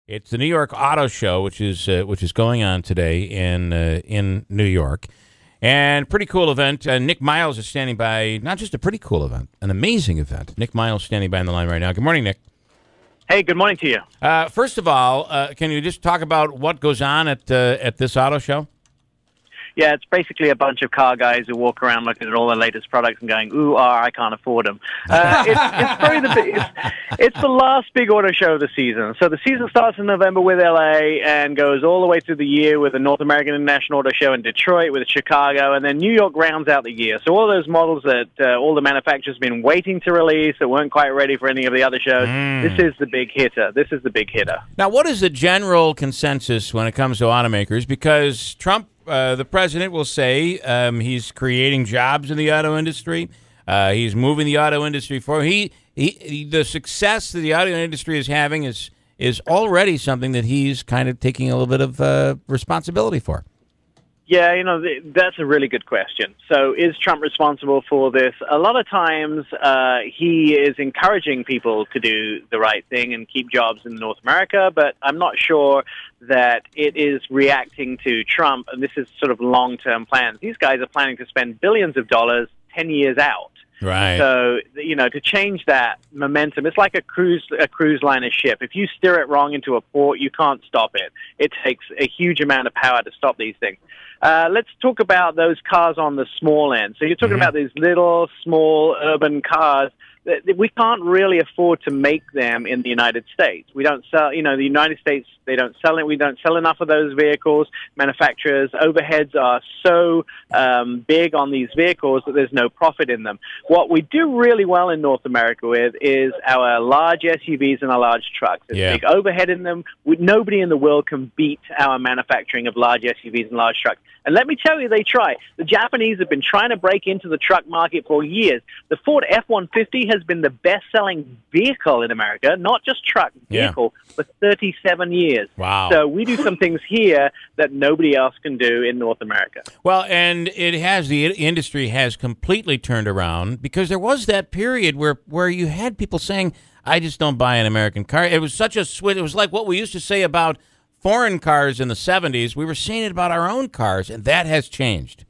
It's the New York Auto Show, which is going on today in New York, and pretty cool event. Nick Miles is standing by. Not just a pretty cool event, an amazing event. Nick Miles standing by on the line right now. Good morning, Nick. Hey, good morning to you. First of all, can you just talk about what goes on at this auto show? Yeah, it's basically a bunch of car guys who walk around looking at all the latest products and going, ooh, I can't afford them. It's the last big auto show of the season. So the season starts in November with LA and goes all the way through the year with the North American International Auto Show in Detroit, with Chicago, and then New York rounds out the year. So all those models that all the manufacturers have been waiting to release that weren't quite ready for any of the other shows, this is the big hitter. This is the big hitter. Now, what is the general consensus when it comes to automakers? Because Trump, the president, will say he's creating jobs in the auto industry. He's moving the auto industry forward. The success that the auto industry is having is already something that he's kind of taking a little bit of responsibility for. Yeah, you know, that's a really good question. So is Trump responsible for this? A lot of times he is encouraging people to do the right thing and keep jobs in North America, but I'm not sure that it is reacting to Trump, and this is sort of long-term plans. These guys are planning to spend billions of dollars 10 years out. Right. So, you know, to change that momentum, it's like a cruise liner ship. If you steer it wrong into a port, you can't stop it. It takes a huge amount of power to stop these things. Let's talk about those cars on the small end. So you're talking about these little, small, urban cars. We can't really afford to make them in the United States. We don't sell, you know, the United States, they don't sell it. We don't sell enough of those vehicles. Manufacturers' overheads are so big on these vehicles that there's no profit in them. What we do really well in North America with is our large SUVs and our large trucks. There's big overhead in them. Nobody in the world can beat our manufacturing of large SUVs and large trucks. And let me tell you, they try. The Japanese have been trying to break into the truck market for years. The Ford F-150 has been the best-selling vehicle in America, not just truck, vehicle, for 37 years. Wow. So we do some things here that nobody else can do in North America. Well, and the industry has completely turned around, because there was that period where you had people saying, I just don't buy an American car. It was such a switch. It was like what we used to say about foreign cars in the 70s. We were saying it about our own cars, and that has changed.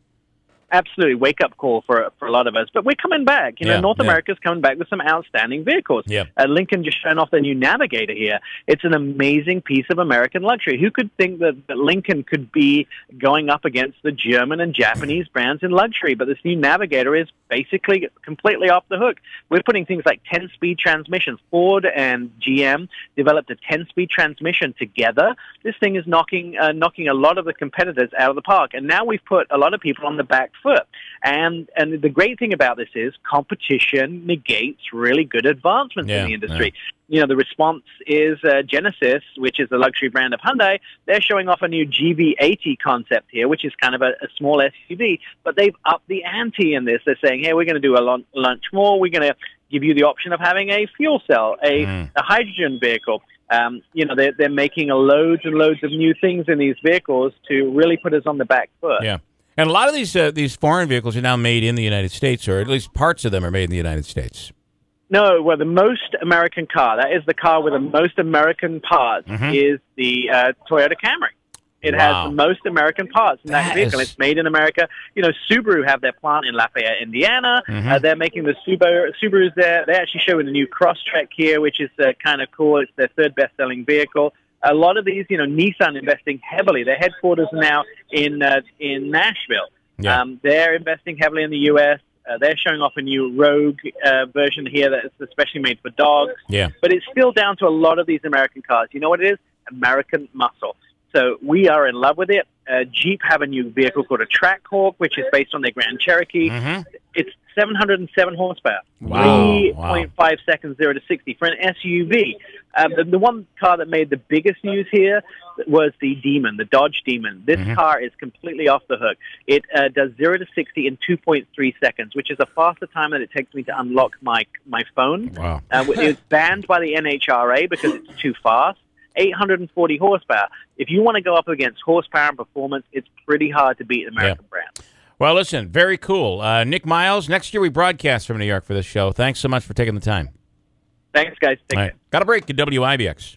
Absolutely, wake-up call for a lot of us. But we're coming back. You know, North America's coming back with some outstanding vehicles. Lincoln just showing off their new Navigator here. It's an amazing piece of American luxury. Who could think that Lincoln could be going up against the German and Japanese brands in luxury? But this new Navigator is basically completely off the hook. We're putting things like 10-speed transmissions. Ford and GM developed a 10-speed transmission together. This thing is knocking a lot of the competitors out of the park. And now we've put a lot of people on the back foot. And the great thing about this is competition negates really good advancements in the industry. You know, the response is Genesis, which is the luxury brand of Hyundai. They're showing off a new GV80 concept here, which is kind of a small SUV, but they've upped the ante in this. They're saying, hey, we're going to do a lunch more. We're going to give you the option of having a fuel cell, a hydrogen vehicle. You know, they're making loads and loads of new things in these vehicles to really put us on the back foot. Yeah. And a lot of these foreign vehicles are now made in the United States, or at least parts of them are made in the United States. No, well, the most American car, that is the car with the most American parts, is the Toyota Camry. It has the most American parts in that vehicle. It's made in America. You know, Subaru have their plant in Lafayette, Indiana. They're making the Subarus there. They're actually showing the new Crosstrek here, which is kind of cool. It's their third best-selling vehicle. A lot of these, you know, Nissan investing heavily. Their headquarters are now in Nashville. They're investing heavily in the U.S. They're showing off a new Rogue version here that's especially made for dogs. But it's still down to a lot of these American cars. You know what it is? American muscle. So we are in love with it. Jeep have a new vehicle called a Trackhawk, which is based on their Grand Cherokee. It's 707 horsepower, 3.5 seconds 0 to 60 for an SUV. The one car that made the biggest news here was the Demon, the Dodge Demon. This car is completely off the hook. It does 0 to 60 in 2.3 seconds, which is a faster time than it takes me to unlock my phone. It's banned by the NHRA because it's too fast. 840 horsepower. If you want to go up against horsepower and performance, it's pretty hard to beat an American brand. Well, listen, very cool. Nick Miles, next year we broadcast from New York for this show. Thanks so much for taking the time. Thanks, guys. Take care. Got a break at WIBX.